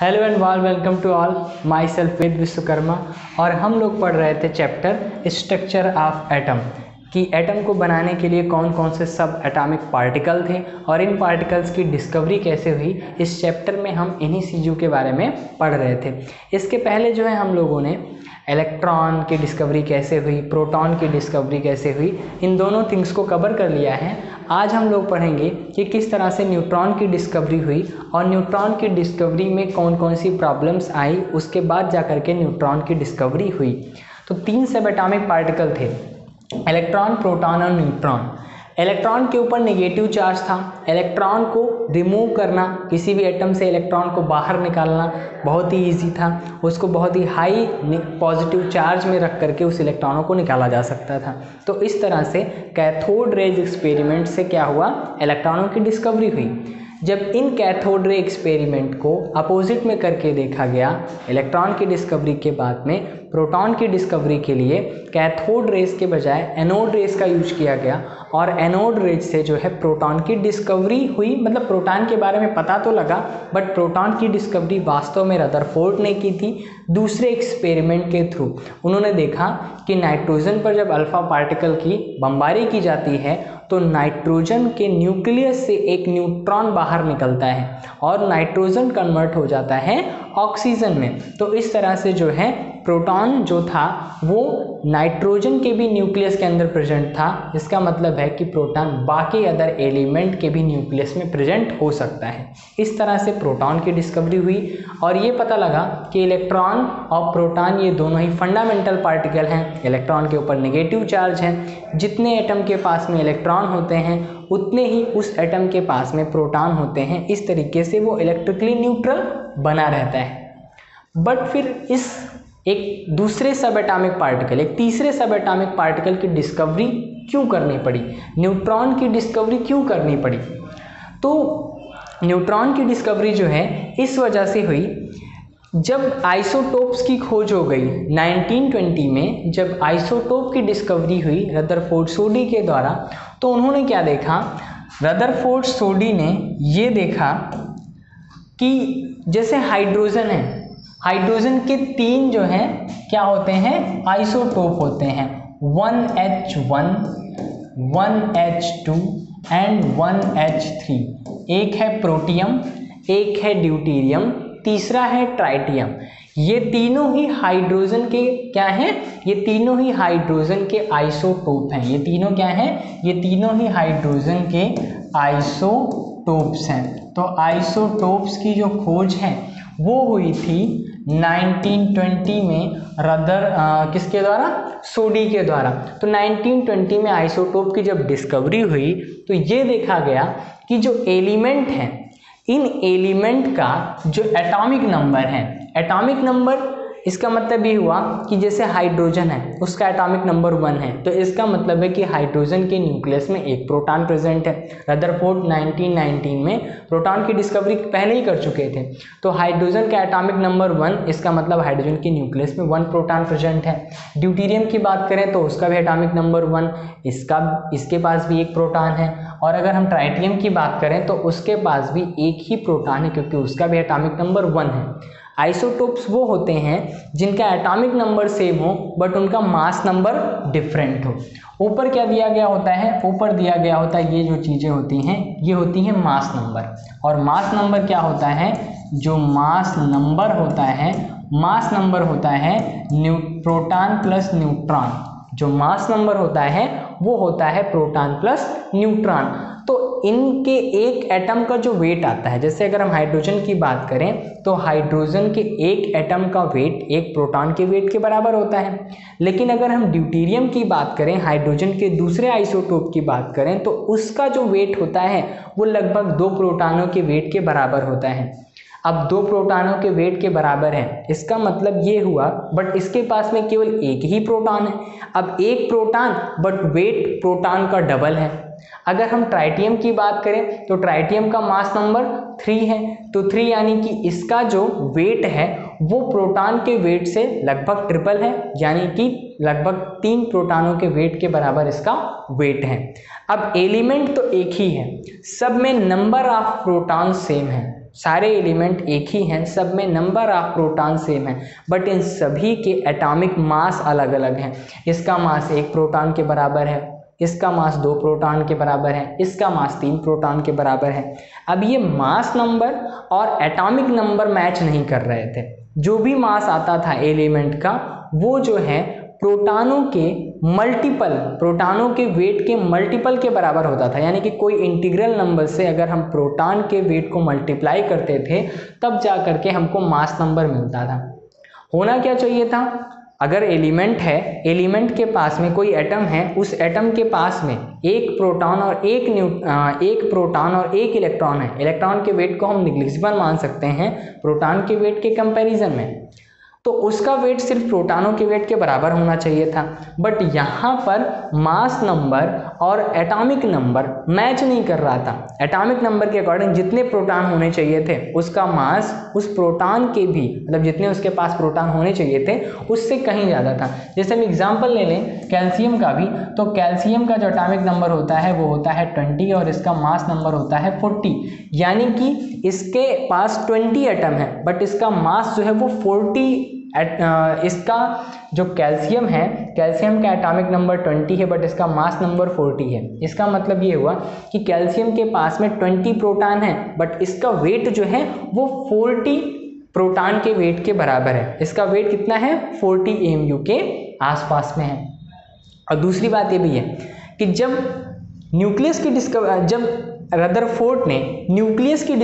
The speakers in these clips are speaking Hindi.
Hello and warm welcome to all, myself Ved Vishwakarma. और हम लोग पढ़ रहे थे चैप्टर स्ट्रक्चर ऑफ एटम कि एटम को बनाने के लिए कौन कौन से सब एटॉमिक पार्टिकल थे और इन पार्टिकल्स की डिस्कवरी कैसे हुई। इस चैप्टर में हम इन्हीं चीज़ों के बारे में पढ़ रहे थे। इसके पहले जो है हम लोगों ने इलेक्ट्रॉन की डिस्कवरी कैसे हुई, प्रोटॉन की डिस्कवरी कैसे हुई, इन दोनों थिंग्स को कवर कर लिया है। आज हम लोग पढ़ेंगे कि किस तरह से न्यूट्रॉन की डिस्कवरी हुई और न्यूट्रॉन की डिस्कवरी में कौन कौन सी प्रॉब्लम्स आई, उसके बाद जा कर के न्यूट्रॉन की डिस्कवरी हुई। तो 3 सब एटॉमिक पार्टिकल थे, इलेक्ट्रॉन, प्रोटॉन और न्यूट्रॉन। इलेक्ट्रॉन के ऊपर नेगेटिव चार्ज था। इलेक्ट्रॉन को रिमूव करना, किसी भी एटम से इलेक्ट्रॉन को बाहर निकालना बहुत ही इजी था। उसको बहुत ही हाई पॉजिटिव चार्ज में रख करके उस इलेक्ट्रॉनों को निकाला जा सकता था। तो इस तरह से कैथोड रेज एक्सपेरिमेंट से क्या हुआ, इलेक्ट्रॉनों की डिस्कवरी हुई। जब इन कैथोड रे एक्सपेरिमेंट को अपोजिट में करके देखा गया, इलेक्ट्रॉन की डिस्कवरी के बाद में प्रोटॉन की डिस्कवरी के लिए कैथोड रेज के बजाय एनोड रेज का यूज किया गया और एनोड रेज से जो है प्रोटॉन की डिस्कवरी हुई। मतलब प्रोटॉन के बारे में पता तो लगा, बट प्रोटॉन की डिस्कवरी वास्तव में रदरफोर्ड ने की थी दूसरे एक्सपेरिमेंट के थ्रू। उन्होंने देखा कि नाइट्रोजन पर जब अल्फा पार्टिकल की बमबारी की जाती है तो नाइट्रोजन के न्यूक्लियस से एक न्यूट्रॉन बाहर निकलता है और नाइट्रोजन कन्वर्ट हो जाता है ऑक्सीजन में। तो इस तरह से जो है प्रोटॉन जो था वो नाइट्रोजन के भी न्यूक्लियस के अंदर प्रेजेंट था। इसका मतलब है कि प्रोटॉन बाकी अदर एलिमेंट के भी न्यूक्लियस में प्रेजेंट हो सकता है। इस तरह से प्रोटॉन की डिस्कवरी हुई और ये पता लगा कि इलेक्ट्रॉन और प्रोटॉन ये दोनों ही फंडामेंटल पार्टिकल हैं। इलेक्ट्रॉन के ऊपर नेगेटिव चार्ज है, जितने एटम के पास में इलेक्ट्रॉन होते हैं उतने ही उस एटम के पास में प्रोटॉन होते हैं। इस तरीके से वो इलेक्ट्रिकली न्यूट्रल बना रहता है। बट फिर इस एक दूसरे सब एटॉमिक पार्टिकल, एक तीसरे सब एटॉमिक पार्टिकल की डिस्कवरी क्यों करनी पड़ी, न्यूट्रॉन की डिस्कवरी क्यों करनी पड़ी? तो न्यूट्रॉन की डिस्कवरी जो है इस वजह से हुई, जब आइसोटोप्स की खोज हो गई 1920 में, जब आइसोटोप की डिस्कवरी हुई रदरफोर्ड सोडी के द्वारा, तो उन्होंने क्या देखा, रदरफोर्ड सोडी ने ये देखा कि जैसे हाइड्रोजन है, हाइड्रोजन के 3 जो हैं क्या होते हैं, आइसोटोप होते हैं, 1H1, 1H2 एंड 1H3। एक है प्रोटियम, एक है ड्यूटेरियम, तीसरा है ट्राइटियम। ये तीनों ही हाइड्रोजन के क्या हैं, ये तीनों ही हाइड्रोजन के आइसोटोप हैं। ये तीनों क्या हैं, ये तीनों ही हाइड्रोजन के आइसोटोप्स हैं। तो आइसोटोप्स की जो खोज है वो हुई थी 1920 में किसके द्वारा, सोडी के द्वारा। तो 1920 में आइसोटोप की जब डिस्कवरी हुई तो ये देखा गया कि जो एलिमेंट हैं, इन एलिमेंट का जो एटॉमिक नंबर है, एटॉमिक नंबर, इसका मतलब ये हुआ कि जैसे हाइड्रोजन है उसका एटॉमिक नंबर 1 है, तो इसका मतलब है कि हाइड्रोजन के न्यूक्लियस में एक प्रोटॉन प्रेजेंट है। रदरफोर्ड 1919 में प्रोटॉन की डिस्कवरी पहले ही कर चुके थे। तो हाइड्रोजन का एटॉमिक नंबर 1, इसका मतलब हाइड्रोजन के न्यूक्लियस में 1 प्रोटॉन प्रेजेंट है। ड्यूटेरियम की बात करें तो उसका भी एटॉमिक नंबर 1, इसके पास भी एक प्रोटॉन है। और अगर हम ट्राइटियम की बात करें तो उसके पास भी एक ही प्रोटॉन है क्योंकि उसका भी एटॉमिक नंबर 1 है। आइसोटोप्स वो होते हैं जिनका एटॉमिक नंबर सेम हो बट उनका मास नंबर डिफरेंट हो। ऊपर क्या दिया गया होता है, ऊपर दिया गया होता है ये जो चीज़ें होती हैं ये होती हैं मास नंबर। और मास नंबर क्या होता है, जो मास नंबर होता है, मास नंबर होता है प्रोटॉन प्लस न्यूट्रॉन। जो मास नंबर होता है वो होता है प्रोटॉन प्लस न्यूट्रॉन। तो इनके एक एटम का जो वेट आता है, जैसे अगर हम हाइड्रोजन की बात करें तो हाइड्रोजन के एक एटम का वेट एक प्रोटॉन के वेट के बराबर होता है। लेकिन अगर हम ड्यूटेरियम की बात करें, हाइड्रोजन के दूसरे आइसोटोप की बात करें, तो उसका जो वेट होता है वो लगभग 2 प्रोटॉनों के वेट के बराबर होता है। अब 2 प्रोटॉनों के वेट के बराबर है, इसका मतलब ये हुआ, बट इसके पास में केवल एक ही प्रोटॉन है। अब एक प्रोटॉन बट वेट प्रोटॉन का डबल है। अगर हम ट्राइटियम की बात करें तो ट्राइटियम का मास नंबर 3 है, तो 3 यानी कि इसका जो वेट है वो प्रोटॉन के वेट से लगभग ट्रिपल है, यानी कि लगभग 3 प्रोटॉनों के वेट के बराबर इसका वेट है। अब एलिमेंट तो एक ही है, सब में नंबर ऑफ प्रोटॉन सेम है, सारे एलिमेंट एक ही हैं, सब में नंबर ऑफ प्रोटॉन सेम है, बट इन सभी के एटॉमिक मास अलग अलग हैं। इसका मास 1 प्रोटॉन के बराबर है, इसका मास 2 प्रोटॉन के बराबर है, इसका मास 3 प्रोटॉन के बराबर है। अब ये मास नंबर और एटॉमिक नंबर मैच नहीं कर रहे थे। जो भी मास आता था एलिमेंट का वो जो है प्रोटॉनों के मल्टीपल, प्रोटॉनों के वेट के मल्टीपल के बराबर होता था। यानी कि कोई इंटीग्रल नंबर से अगर हम प्रोटॉन के वेट को मल्टीप्लाई करते थे तब जा करके हमको मास नंबर मिलता था। होना क्या चाहिए था, अगर एलिमेंट है, एलिमेंट के पास में कोई एटम है, उस एटम के पास में एक प्रोटॉन और एक इलेक्ट्रॉन है। इलेक्ट्रॉन के वेट को हम निग्लिजिबल मान सकते हैं प्रोटॉन के वेट के कंपैरिजन में, तो उसका वेट सिर्फ प्रोटॉनों के वेट के बराबर होना चाहिए था। बट यहाँ पर मास नंबर और एटॉमिक नंबर मैच नहीं कर रहा था। एटॉमिक नंबर के अकॉर्डिंग जितने प्रोटॉन होने चाहिए थे उसका मास उस प्रोटॉन के भी, मतलब जितने उसके पास प्रोटॉन होने चाहिए थे उससे कहीं ज़्यादा था। जैसे हम एग्जाम्पल ले लें कैल्शियम का भी, तो कैल्शियम का जो एटॉमिक नंबर होता है वो होता है 20 और इसका मास नंबर होता है 40। यानी कि इसके पास 20 एटम है बट इसका मास जो है वो 40। इसका जो कैल्शियम है, कैल्शियम का एटॉमिक नंबर 20 है बट इसका मास नंबर 40 है। इसका मतलब ये हुआ कि कैल्शियम के पास में 20 प्रोटॉन है बट इसका वेट जो है वो 40 प्रोटॉन के वेट के बराबर है। इसका वेट कितना है, 40 AMU के आसपास में है। और दूसरी बात ये भी है कि जब रदरफोर्ड ने न्यूक्लियस की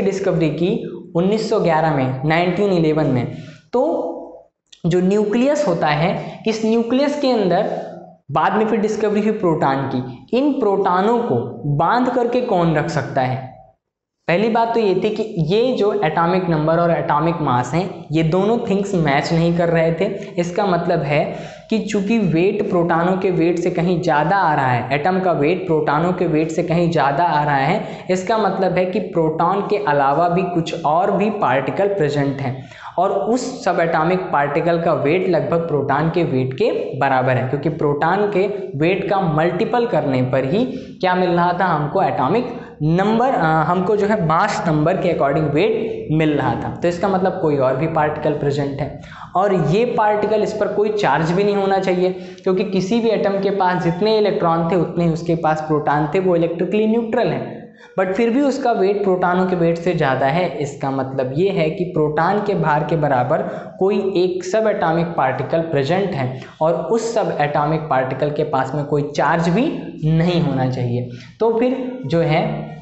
डिस्कवरी की 1911 में, 1911 में, तो जो न्यूक्लियस होता है, इस न्यूक्लियस के अंदर बाद में फिर डिस्कवरी हुई प्रोटॉन की। इन प्रोटॉनों को बांध करके कौन रख सकता है? पहली बात तो ये थी कि ये जो एटॉमिक नंबर और एटॉमिक मास हैं ये दोनों थिंग्स मैच नहीं कर रहे थे। इसका मतलब है कि चूंकि वेट प्रोटॉनों के वेट से कहीं ज़्यादा आ रहा है, एटम का वेट प्रोटॉनों के वेट से कहीं ज़्यादा आ रहा है, इसका मतलब है कि प्रोटॉन के अलावा भी कुछ और भी पार्टिकल प्रेजेंट हैं और उस सब एटॉमिक पार्टिकल का वेट लगभग प्रोटॉन के वेट के बराबर है, क्योंकि प्रोटॉन के वेट का मल्टीपल करने पर ही क्या मिल रहा था हमको, एटॉमिक नंबर, हमको जो है मास नंबर के अकॉर्डिंग वेट मिल रहा था। तो इसका मतलब कोई और भी पार्टिकल प्रेजेंट है और ये पार्टिकल, इस पर कोई चार्ज भी नहीं होना चाहिए, क्योंकि किसी भी एटम के पास जितने इलेक्ट्रॉन थे उतने ही उसके पास प्रोटॉन थे, वो इलेक्ट्रिकली न्यूट्रल है, बट फिर भी उसका वेट प्रोटॉनों के वेट से ज़्यादा है। इसका मतलब ये है कि प्रोटॉन के भार के बराबर कोई एक सब एटॉमिक पार्टिकल प्रेजेंट है और उस सब एटॉमिक पार्टिकल के पास में कोई चार्ज भी नहीं होना चाहिए। तो फिर जो है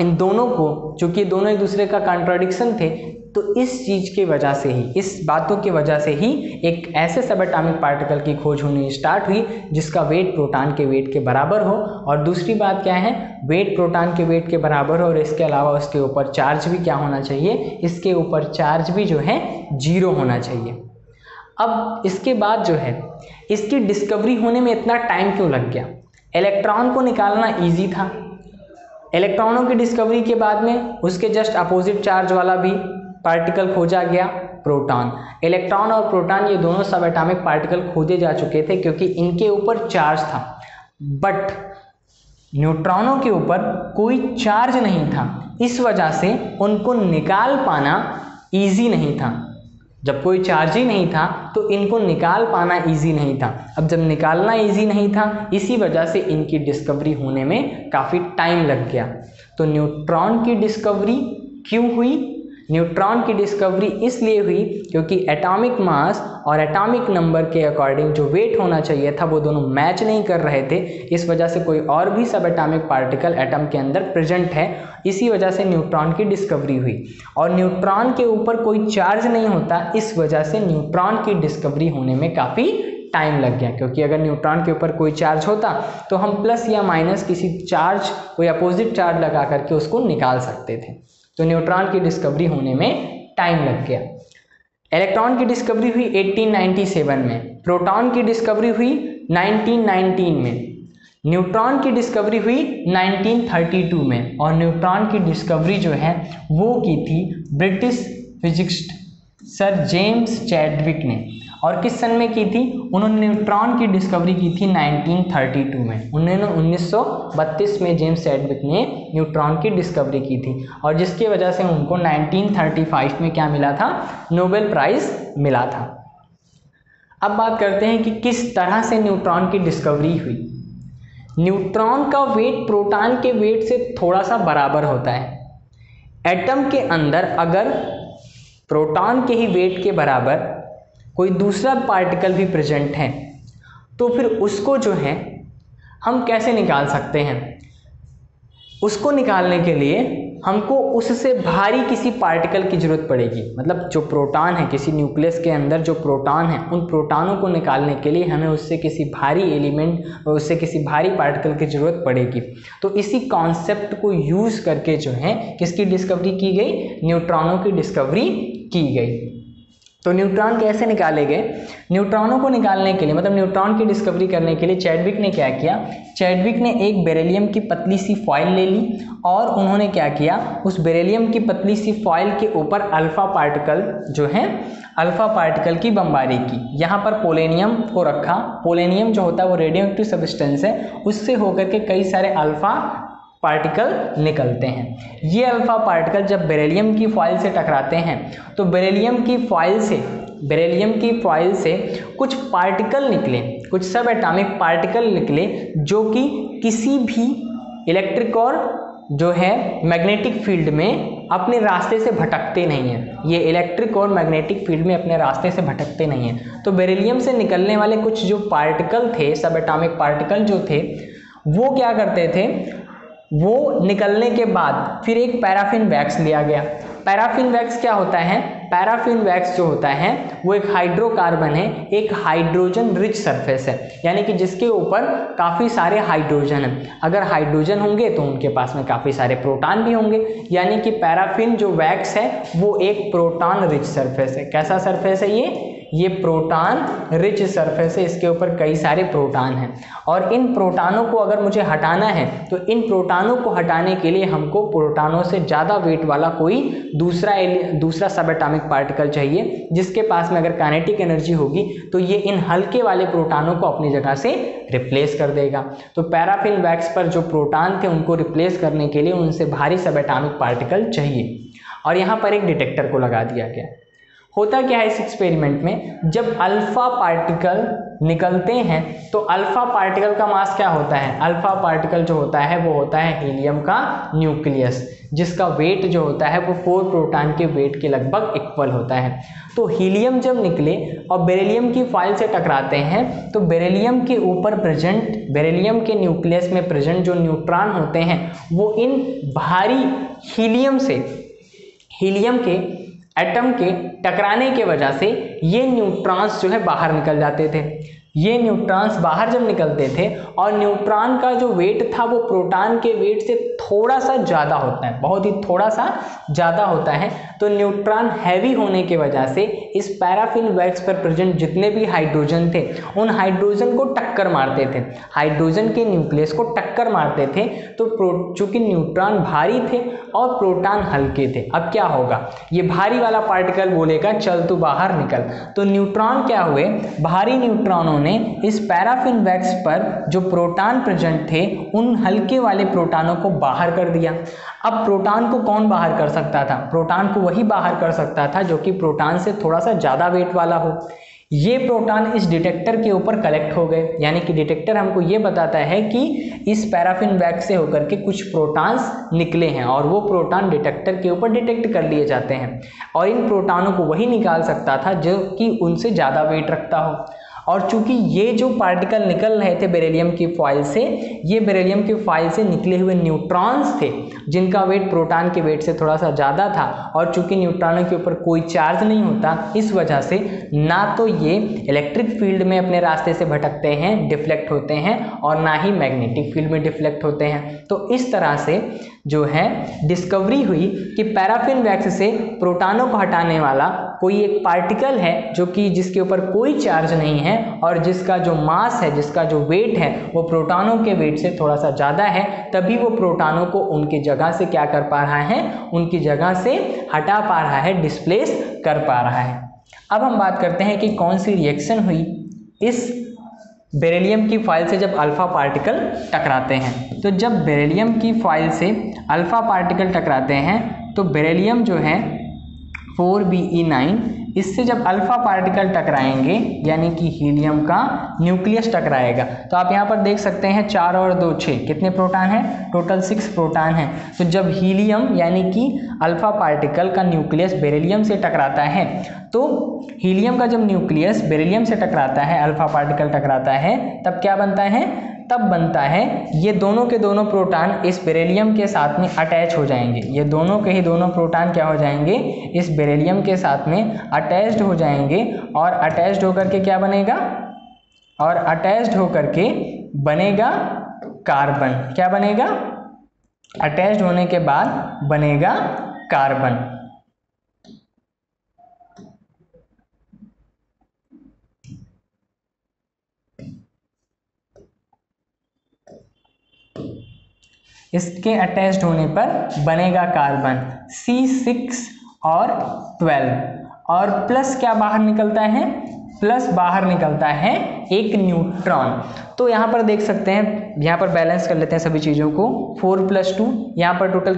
इन दोनों को, चूँकि दोनों एक दूसरे का कॉन्ट्राडिक्शन थे, तो इस चीज़ की वजह से ही, इस बातों की वजह से ही एक ऐसे सब एटॉमिक पार्टिकल की खोज होनी स्टार्ट हुई जिसका वेट प्रोटॉन के वेट के बराबर हो। और दूसरी बात क्या है, वेट प्रोटॉन के वेट के बराबर हो और इसके अलावा उसके ऊपर चार्ज भी क्या होना चाहिए, इसके ऊपर चार्ज भी जो है 0 होना चाहिए। अब इसके बाद जो है इसकी डिस्कवरी होने में इतना टाइम क्यों लग गया? इलेक्ट्रॉन को निकालना ईजी था। इलेक्ट्रॉनों की डिस्कवरी के बाद में उसके जस्ट अपोजिट चार्ज वाला भी पार्टिकल खोजा गया, प्रोटॉन। इलेक्ट्रॉन और प्रोटॉन ये दोनों सब एटॉमिक पार्टिकल खोजे जा चुके थे क्योंकि इनके ऊपर चार्ज था, बट न्यूट्रॉनों के ऊपर कोई चार्ज नहीं था, इस वजह से उनको निकाल पाना ईजी नहीं था। जब कोई चार्ज ही नहीं था तो इनको निकाल पाना इजी नहीं था। अब जब निकालना इजी नहीं था, इसी वजह से इनकी डिस्कवरी होने में काफ़ी टाइम लग गया। तो न्यूट्रॉन की डिस्कवरी क्यों हुई? न्यूट्रॉन की डिस्कवरी इसलिए हुई क्योंकि एटॉमिक मास और एटॉमिक नंबर के अकॉर्डिंग जो वेट होना चाहिए था वो दोनों मैच नहीं कर रहे थे। इस वजह से कोई और भी सब एटॉमिक पार्टिकल एटम के अंदर प्रेजेंट है, इसी वजह से न्यूट्रॉन की डिस्कवरी हुई। और न्यूट्रॉन के ऊपर कोई चार्ज नहीं होता, इस वजह से न्यूट्रॉन की डिस्कवरी होने में काफ़ी टाइम लग गया। क्योंकि अगर न्यूट्रॉन के ऊपर कोई चार्ज होता तो हम प्लस या माइनस किसी चार्ज, कोई अपोजिट चार्ज लगा करके उसको निकाल सकते थे। तो न्यूट्रॉन की डिस्कवरी होने में टाइम लग गया। इलेक्ट्रॉन की डिस्कवरी हुई 1897 में, प्रोटॉन की डिस्कवरी हुई 1919 में, न्यूट्रॉन की डिस्कवरी हुई 1932 में, और न्यूट्रॉन की डिस्कवरी जो है वो की थी British physicist sir James Chadwick ने। और किस सन में की थी? उन्होंने न्यूट्रॉन की डिस्कवरी की थी 1932 में। उन्होंने 1932 में जेम्स चैडविक ने न्यूट्रॉन की डिस्कवरी की थी और जिसकी वजह से उनको 1935 में क्या मिला था? नोबेल प्राइज मिला था। अब बात करते हैं कि किस तरह से न्यूट्रॉन की डिस्कवरी हुई। न्यूट्रॉन का वेट प्रोटॉन के वेट से थोड़ा सा बराबर होता है। एटम के अंदर अगर प्रोटॉन के ही वेट के बराबर कोई दूसरा पार्टिकल भी प्रेजेंट है तो फिर उसको जो है हम कैसे निकाल सकते हैं? उसको निकालने के लिए हमको उससे भारी किसी पार्टिकल की जरूरत पड़ेगी। मतलब जो प्रोटॉन है, किसी न्यूक्लियस के अंदर जो प्रोटॉन है, उन प्रोटॉनों को निकालने के लिए हमें उससे किसी भारी एलिमेंट, उससे किसी भारी पार्टिकल की जरूरत पड़ेगी। तो इसी कॉन्सेप्ट को यूज करके जो है किसकी डिस्कवरी की गई? न्यूट्रॉनों की डिस्कवरी की गई। तो न्यूट्रॉन कैसे निकाले गए? न्यूट्रॉनों को निकालने के लिए, मतलब न्यूट्रॉन की डिस्कवरी करने के लिए चैडविक ने क्या किया? चैडविक ने एक बेरिलियम की पतली सी फॉइल ले ली और उन्होंने क्या किया? उस बेरिलियम की पतली सी फॉइल के ऊपर अल्फा पार्टिकल जो है, अल्फा पार्टिकल की बमबारी की। यहाँ पर पोलेनियम को रखा। पोलेनियम जो होता है वो रेडियो एक्टिव सब्सटेंस है, उससे होकर के कई सारे अल्फा पार्टिकल निकलते हैं। ये अल्फा पार्टिकल जब बेरिलियम की फॉइल से टकराते हैं तो बेरिलियम की फॉइल से कुछ पार्टिकल निकले, कुछ सब एटॉमिक पार्टिकल निकले जो कि किसी भी इलेक्ट्रिक और जो है मैग्नेटिक फील्ड में अपने रास्ते से भटकते नहीं हैं। ये इलेक्ट्रिक और मैग्नेटिक फील्ड में अपने रास्ते से भटकते नहीं हैं। तो बेरिलियम से निकलने वाले कुछ जो पार्टिकल थे, सब एटॉमिक पार्टिकल जो थे, वो क्या करते थे? वो निकलने के बाद फिर एक पैराफिन वैक्स लिया गया। पैराफिन वैक्स क्या होता है? पैराफिन वैक्स जो होता है वो एक हाइड्रोकार्बन है, एक हाइड्रोजन रिच सरफेस है, यानी कि जिसके ऊपर काफ़ी सारे हाइड्रोजन हैं। अगर हाइड्रोजन होंगे तो उनके पास में काफ़ी सारे प्रोटॉन भी होंगे, यानी कि पैराफिन जो वैक्स है वो एक प्रोटॉन रिच सरफेस है। कैसा सरफेस है ये प्रोटॉन रिच सरफेस है। इसके ऊपर कई सारे प्रोटॉन हैं और इन प्रोटॉनों को अगर मुझे हटाना है तो इन प्रोटॉनों को हटाने के लिए हमको प्रोटॉनों से ज़्यादा वेट वाला कोई दूसरा सब एटॉमिक पार्टिकल चाहिए, जिसके पास में अगर काइनेटिक एनर्जी होगी तो ये इन हल्के वाले प्रोटॉनों को अपनी जगह से रिप्लेस कर देगा। तो पैराफिन वैक्स पर जो प्रोटॉन थे उनको रिप्लेस करने के लिए उनसे भारी सब एटॉमिक पार्टिकल चाहिए और यहाँ पर एक डिटेक्टर को लगा दिया गया। होता क्या है इस एक्सपेरिमेंट में? जब अल्फा पार्टिकल निकलते हैं तो अल्फा पार्टिकल का मास क्या होता है? अल्फा पार्टिकल जो होता है वो होता है हीलियम का न्यूक्लियस, जिसका वेट जो होता है वो 4 प्रोटॉन के वेट के लगभग इक्वल होता है। तो हीलियम जब निकले और बेरिलियम की फॉइल से टकराते हैं तो बेरिलियम के ऊपर प्रेजेंट, बेरिलियम के न्यूक्लियस में प्रेजेंट जो न्यूट्रॉन होते हैं वो इन भारी हीलियम के एटम के टकराने के वजह से ये न्यूट्रॉन्स जो है बाहर निकल जाते थे। ये न्यूट्रॉन्स बाहर जब निकलते थे और न्यूट्रॉन का जो वेट था वो प्रोटॉन के वेट से थोड़ा सा ज़्यादा होता है, बहुत ही थोड़ा सा ज़्यादा होता है। तो न्यूट्रॉन हैवी होने के वजह से इस पैराफिन वैक्स पर प्रेजेंट जितने भी हाइड्रोजन थे उन हाइड्रोजन को टक्कर मारते थे, हाइड्रोजन के न्यूक्लियस को टक्कर मारते थे। तो चूंकि न्यूट्रॉन भारी थे और प्रोटॉन हल्के थे, अब क्या होगा? ये भारी वाला पार्टिकल बोलेगा चल तू बाहर निकल। तो न्यूट्रॉन क्या हुए? भारी न्यूट्रॉनों ने इस पैराफिन वैक्स पर जो प्रोटॉन प्रेजेंट थे उन हल्के वाले प्रोटॉनों को बाहर कर दिया। अब प्रोटॉन को कौन बाहर कर सकता था? प्रोटॉन को वही बाहर कर सकता था जो कि प्रोटॉन से थोड़ा सा ज़्यादा वेट वाला हो। ये प्रोटॉन इस डिटेक्टर के ऊपर कलेक्ट हो गए, यानी कि डिटेक्टर हमको ये बताता है कि इस पैराफिन वैक्स से होकर के कुछ प्रोटॉन्स निकले हैं और वो प्रोटॉन डिटेक्टर के ऊपर डिटेक्ट कर लिए जाते हैं और इन प्रोटॉनों को वही निकाल सकता था जो कि उनसे ज़्यादा वेट रखता हो। और चूंकि ये जो पार्टिकल निकल रहे थे बेरिलियम की फॉइल से, ये बेरिलियम की फॉइल से निकले हुए न्यूट्रॉन्स थे जिनका वेट प्रोटॉन के वेट से थोड़ा सा ज़्यादा था और चूंकि न्यूट्रॉनों के ऊपर कोई चार्ज नहीं होता, इस वजह से ना तो ये इलेक्ट्रिक फील्ड में अपने रास्ते से भटकते हैं, डिफ्लेक्ट होते हैं, और ना ही मैग्नेटिक फील्ड में डिफ्लेक्ट होते हैं। तो इस तरह से जो है डिस्कवरी हुई कि पैराफिन वैक्स से प्रोटॉनों को हटाने वाला कोई एक पार्टिकल है जो कि जिसके ऊपर कोई चार्ज नहीं है और जिसका जो मास है, जिसका जो वेट है वो प्रोटॉनों के वेट से थोड़ा सा ज़्यादा है, तभी वो प्रोटॉनों को उनकी जगह से क्या कर पा रहा है? उनकी जगह से हटा पा रहा है, डिस्प्लेस कर पा रहा है। अब हम बात करते हैं कि कौन सी रिएक्शन हुई इस बेरिलियम की फॉइल से जब अल्फा पार्टिकल टकराते हैं। तो जब बेरिलियम की फॉइल से अल्फा पार्टिकल टकराते हैं तो बेरिलियम जो है 4Be9, इससे जब अल्फा पार्टिकल टकराएंगे यानी कि हीलियम का न्यूक्लियस टकराएगा। तो आप यहाँ पर देख सकते हैं 4 और 2 6, कितने प्रोटॉन हैं? टोटल 6 प्रोटॉन हैं। तो जब हीलियम यानी कि अल्फा पार्टिकल का न्यूक्लियस बेरिलियम से टकराता है, तो हीलियम का जब न्यूक्लियस बेरिलियम से टकराता है, अल्फा पार्टिकल टकराता है, तब क्या बनता है? तब बनता है ये दोनों के दोनों प्रोटॉन इस बेरिलियम के साथ में अटैच हो जाएंगे। ये दोनों के ही दोनों प्रोटॉन क्या हो जाएंगे? इस बेरिलियम के साथ में अटैच्ड हो जाएंगे। और अटैच्ड होकर के क्या बनेगा? और अटैच्ड होकर के बनेगा कार्बन। क्या बनेगा? अटैच्ड होने के बाद बनेगा कार्बन। इसके अटैच्ड होने पर बनेगा कार्बन C6 और 12। और प्लस क्या बाहर निकलता है? प्लस बाहर निकलता है एक न्यूट्रॉन। तो यहाँ पर देख सकते हैं, यहाँ पर बैलेंस कर लेते हैं सभी चीज़ों को। 4 + 2, यहाँ पर टोटल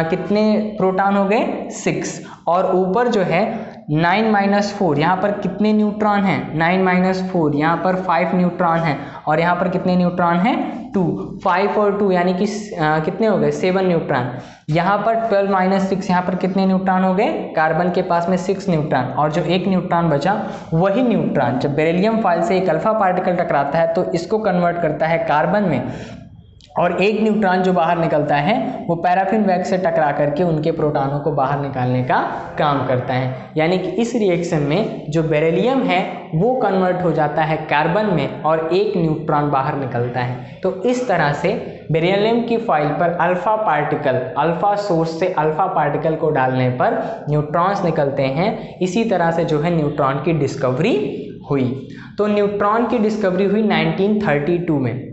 कितने प्रोटॉन हो गए? 6। और ऊपर जो है 9 - 4, यहाँ पर कितने न्यूट्रॉन हैं? 9 - 4, यहाँ पर 5 न्यूट्रॉन हैं। और यहाँ पर कितने न्यूट्रॉन हैं? 2। 5 और 2 यानी कि कितने हो गए? 7 न्यूट्रॉन। यहाँ पर 12 - 6, यहाँ पर कितने न्यूट्रॉन हो गए? कार्बन के पास में 6 न्यूट्रॉन। और जो एक न्यूट्रॉन बचा, वही न्यूट्रॉन जब बेरिलियम फॉइल से एक अल्फा पार्टिकल टकराता है तो इसको कन्वर्ट करता है कार्बन में। और एक न्यूट्रॉन जो बाहर निकलता है वो पैराफिन वैक्स से टकरा करके उनके प्रोटॉनों को बाहर निकालने का काम करता है। यानी कि इस रिएक्शन में जो बेरिलियम है वो कन्वर्ट हो जाता है कार्बन में और एक न्यूट्रॉन बाहर निकलता है। तो इस तरह से बेरिलियम की फॉइल पर अल्फा पार्टिकल, अल्फा सोर्स से अल्फा पार्टिकल को डालने पर न्यूट्रॉन्स निकलते हैं। इसी तरह से जो है न्यूट्रॉन की डिस्कवरी हुई। तो न्यूट्रॉन की डिस्कवरी हुई 1932 में।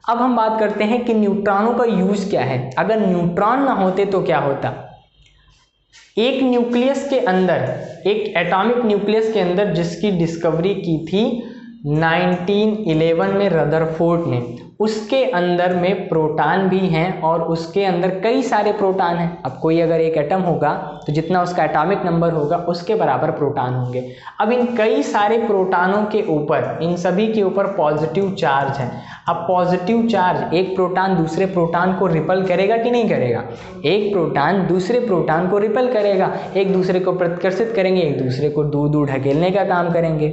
अब हम बात करते हैं कि न्यूट्रॉनों का यूज क्या है। अगर न्यूट्रॉन ना होते तो क्या होता? एक न्यूक्लियस के अंदर, एक एटॉमिक न्यूक्लियस के अंदर जिसकी डिस्कवरी की थी 1911 में रदरफोर्ड ने, उसके अंदर में प्रोटॉन भी हैं और उसके अंदर कई सारे प्रोटॉन हैं। अब कोई अगर एक एटम होगा तो जितना उसका एटॉमिक नंबर होगा उसके बराबर प्रोटॉन होंगे। अब इन कई सारे प्रोटॉनों के ऊपर, इन सभी के ऊपर पॉजिटिव चार्ज है। अब पॉजिटिव चार्ज, एक प्रोटॉन दूसरे प्रोटॉन को रिपल करेगा कि नहीं करेगा? एक प्रोटॉन दूसरे प्रोटॉन को रिपल करेगा, एक दूसरे को प्रतिकर्षित करेंगे, एक दूसरे को दूर दूर ढकेलने का काम करेंगे।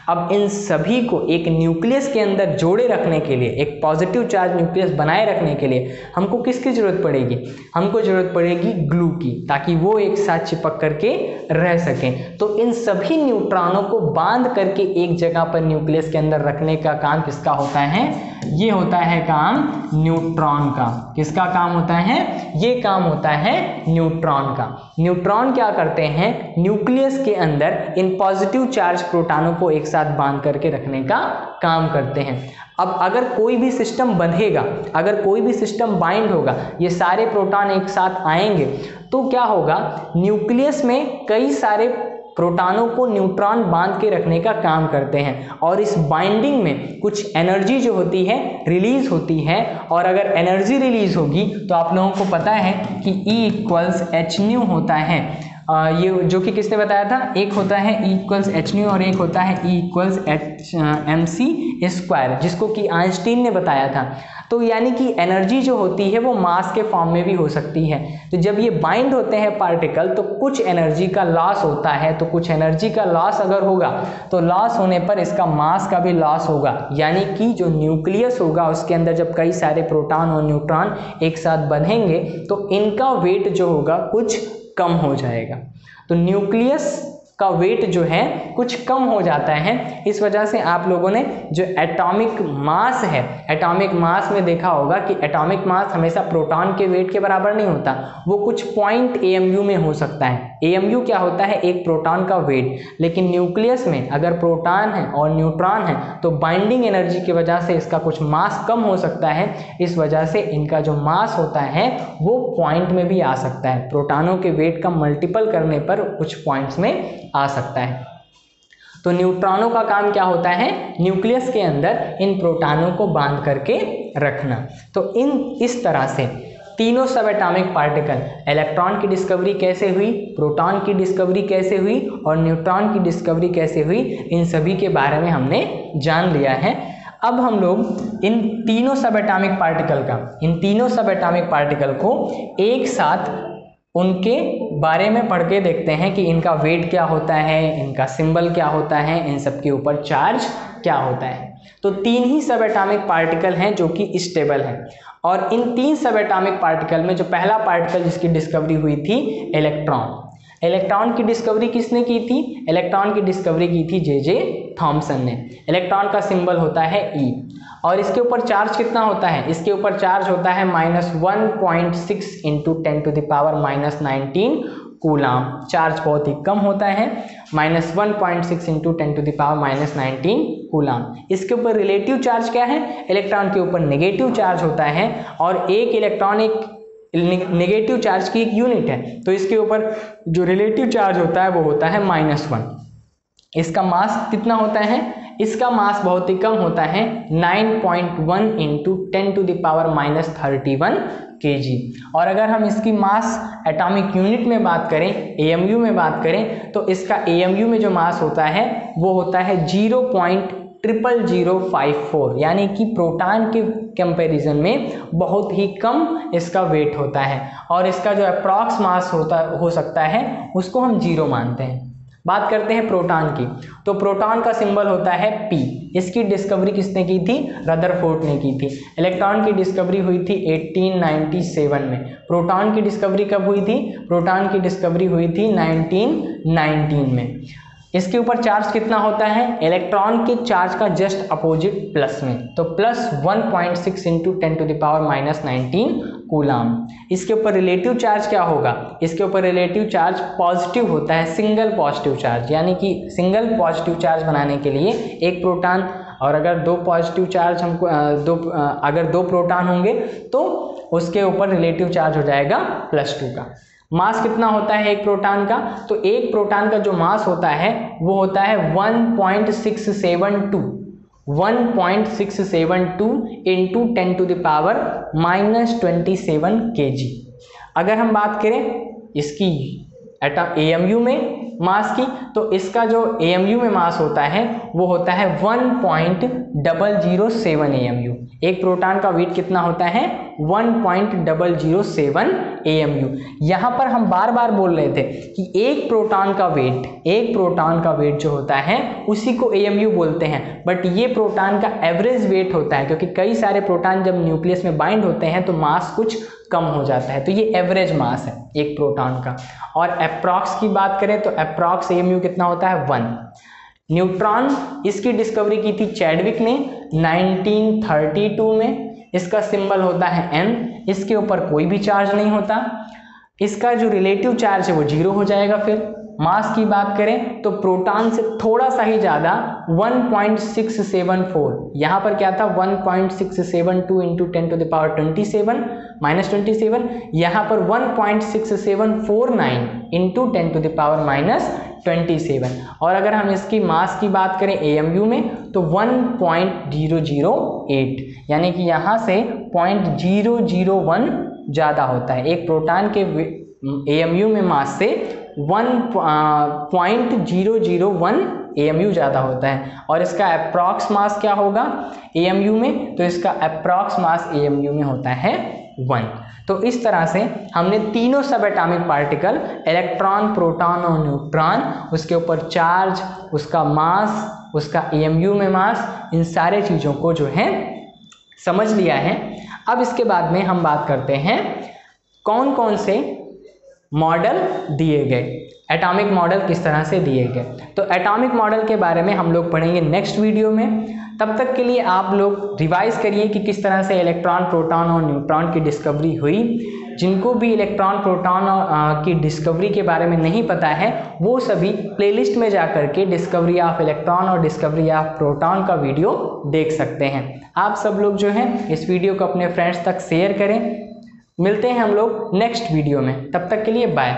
अब इन सभी को एक न्यूक्लियस के अंदर जोड़े रखने के लिए, एक पॉजिटिव चार्ज न्यूक्लियस बनाए रखने के लिए हमको किसकी जरूरत पड़ेगी? हमको जरूरत पड़ेगी ग्लू की, ताकि वो एक साथ चिपक करके रह सकें। तो इन सभी न्यूट्रॉनों को बांध करके एक जगह पर न्यूक्लियस के अंदर रखने का काम किसका होता है? ये होता है काम न्यूट्रॉन का। किसका काम होता है? ये काम होता है न्यूट्रॉन का। न्यूट्रॉन क्या करते हैं? न्यूक्लियस के अंदर इन पॉजिटिव चार्ज प्रोटॉनों को एक साथ बांध करके रखने का काम करते हैं। अब अगर कोई भी सिस्टम बंधेगा, अगर कोई भी सिस्टम बाइंड होगा, ये सारे प्रोटॉन एक साथ आएंगे तो क्या होगा? न्यूक्लियस में कई सारे प्रोटॉनों को न्यूट्रॉन बांध के रखने का काम करते हैं और इस बाइंडिंग में कुछ एनर्जी जो होती है रिलीज होती है। और अगर एनर्जी रिलीज होगी तो आप लोगों को पता है कि E = hν होता है। ये जो कि किसने बताया था? एक होता है E = hν और एक होता है E = mc², जिसको कि आइंस्टीन ने बताया था। तो यानी कि एनर्जी जो होती है वो मास के फॉर्म में भी हो सकती है। तो जब ये बाइंड होते हैं पार्टिकल तो कुछ एनर्जी का लॉस होता है। तो कुछ एनर्जी का लॉस अगर होगा तो लॉस होने पर इसका मास का भी लॉस होगा। यानी कि जो न्यूक्लियस होगा उसके अंदर जब कई सारे प्रोटॉन और न्यूट्रॉन एक साथ बंधेंगे तो इनका वेट जो होगा कुछ कम हो जाएगा। तो न्यूक्लियस का वेट जो है कुछ कम हो जाता है। इस वजह से आप लोगों ने जो एटॉमिक मास है, एटॉमिक मास में देखा होगा कि एटॉमिक मास हमेशा प्रोटॉन के वेट के बराबर नहीं होता, वो कुछ पॉइंट AMU में हो सकता है। AMU क्या होता है? एक प्रोटॉन का वेट। लेकिन न्यूक्लियस में अगर प्रोटॉन है और न्यूट्रॉन है तो बाइंडिंग एनर्जी की वजह से इसका कुछ मास कम हो सकता है। इस वजह से इनका जो मास होता है वो पॉइंट में भी आ सकता है। प्रोटॉनों के वेट का मल्टीपल करने पर कुछ पॉइंट्स में आ सकता है। तो न्यूट्रॉनों का काम क्या होता है, न्यूक्लियस के अंदर इन प्रोटॉनों को बांध करके रखना। तो इस तरह से तीनों सब एटॉमिक पार्टिकल, इलेक्ट्रॉन की डिस्कवरी कैसे हुई, प्रोटॉन की डिस्कवरी कैसे हुई और न्यूट्रॉन की डिस्कवरी कैसे हुई, इन सभी के बारे में हमने जान लिया है। अब हम लोग इन तीनों सब एटॉमिक पार्टिकल को एक साथ उनके बारे में पढ़ के देखते हैं कि इनका वेट क्या होता है, इनका सिंबल क्या होता है, इन सब के ऊपर चार्ज क्या होता है। तो तीन ही सब एटॉमिक पार्टिकल हैं जो कि स्टेबल हैं, और इन तीन सब एटॉमिक पार्टिकल में जो पहला पार्टिकल जिसकी डिस्कवरी हुई थी इलेक्ट्रॉन की डिस्कवरी किसने की थी, इलेक्ट्रॉन की डिस्कवरी की थी जे थॉमसन ने। इलेक्ट्रॉन का सिंबल होता है E, और इसके ऊपर चार्ज कितना होता है, इसके ऊपर चार्ज होता है -1.6 × 10⁻⁻19 कूलाम। चार्ज बहुत ही कम होता है, -1.6 × 10⁻⁻19 कूलाम। इसके ऊपर रिलेटिव चार्ज क्या है, इलेक्ट्रॉन के ऊपर नेगेटिव चार्ज होता है, और एक इलेक्ट्रॉन एक नेगेटिव चार्ज की एक यूनिट है, तो इसके ऊपर जो रिलेटिव चार्ज होता है वो होता है -1। इसका मास कितना होता है, इसका मास बहुत ही कम होता है, 9.1 × 10⁻31 kg। और अगर हम इसकी मास एटॉमिक यूनिट में बात करें, AMU में बात करें, तो इसका AMU में जो मास होता है वो होता है 0.00054, यानी कि प्रोटॉन के कंपैरिजन में बहुत ही कम इसका वेट होता है, और इसका जो अप्रॉक्स मास हो सकता है उसको हम 0 मानते हैं। बात करते हैं प्रोटॉन की, तो प्रोटॉन का सिंबल होता है P। इसकी डिस्कवरी किसने की थी, रदरफोर्ड ने की थी। इलेक्ट्रॉन की डिस्कवरी हुई थी 1897 में। प्रोटॉन की डिस्कवरी कब हुई थी, प्रोटॉन की डिस्कवरी हुई थी 1919 में। इसके ऊपर चार्ज कितना होता है, इलेक्ट्रॉन के चार्ज का जस्ट अपोजिट प्लस में, तो +1.6 × 10⁻⁻19 कूलाम। इसके ऊपर रिलेटिव चार्ज क्या होगा, इसके ऊपर रिलेटिव चार्ज पॉजिटिव होता है, सिंगल पॉजिटिव चार्ज, यानी कि सिंगल पॉजिटिव चार्ज बनाने के लिए एक प्रोटॉन, और अगर दो पॉजिटिव चार्ज अगर दो प्रोटॉन होंगे तो उसके ऊपर रिलेटिव चार्ज हो जाएगा +2 का। मास कितना होता है एक प्रोटॉन का, तो एक प्रोटॉन का जो मास होता है वो होता है 1.672 × 10⁻⁻27 kg। अगर हम बात करें इसकी AMU में मास की, तो इसका जो AMU में मास होता है वो होता है 1.007 AMU। एक प्रोटॉन का वेट कितना होता है, 1.007 AMU। यहाँ पर हम बार बार बोल रहे थे कि एक प्रोटॉन का वेट जो होता है उसी को AMU बोलते हैं, बट ये प्रोटॉन का एवरेज वेट होता है, क्योंकि कई सारे प्रोटॉन जब न्यूक्लियस में बाइंड होते हैं तो मास कुछ कम हो जाता है, तो ये एवरेज मास है एक प्रोटॉन का। और अप्रॉक्स की बात करें तो अप्रॉक्स AMU कितना होता है, 1। न्यूट्रॉन, इसकी डिस्कवरी की थी चैडविक ने 1932 में। इसका सिंबल होता है N। इसके ऊपर कोई भी चार्ज नहीं होता, इसका जो रिलेटिव चार्ज है वो 0 हो जाएगा। फिर मास की बात करें तो प्रोटॉन से थोड़ा सा ही ज़्यादा 1.674, यहाँ पर क्या था 1.672 × 10⁻27 यहाँ पर 1.6749 × 10⁻27। और अगर हम इसकी मास की बात करें AMU में तो 1.008, यानी कि यहाँ से 0.001 ज़्यादा होता है। एक प्रोटॉन के AMU में मास से 1.001 AMU ज़्यादा होता है। और इसका अप्रॉक्स मास क्या होगा AMU में, तो इसका अप्रॉक्स मास AMU में होता है 1। तो इस तरह से हमने तीनों सब एटॉमिक पार्टिकल, इलेक्ट्रॉन, प्रोटॉन और न्यूट्रॉन, उसके ऊपर चार्ज, उसका मास, उसका AMU में मास, इन सारे चीज़ों को जो है समझ लिया है। अब इसके बाद में हम बात करते हैं कौन कौन से मॉडल दिए गए, एटॉमिक मॉडल किस तरह से दिए गए। तो एटॉमिक मॉडल के बारे में हम लोग पढ़ेंगे नेक्स्ट वीडियो में। तब तक के लिए आप लोग रिवाइज करिए कि किस तरह से इलेक्ट्रॉन, प्रोटॉन और न्यूट्रॉन की डिस्कवरी हुई। जिनको भी इलेक्ट्रॉन, प्रोटॉन की डिस्कवरी के बारे में नहीं पता है वो सभी प्लेलिस्ट में जा कर के डिस्कवरी ऑफ इलेक्ट्रॉन और डिस्कवरी ऑफ प्रोटॉन का वीडियो देख सकते हैं। आप सब लोग जो हैं इस वीडियो को अपने फ्रेंड्स तक शेयर करें। मिलते हैं हम लोग नेक्स्ट वीडियो में, तब तक के लिए बाय।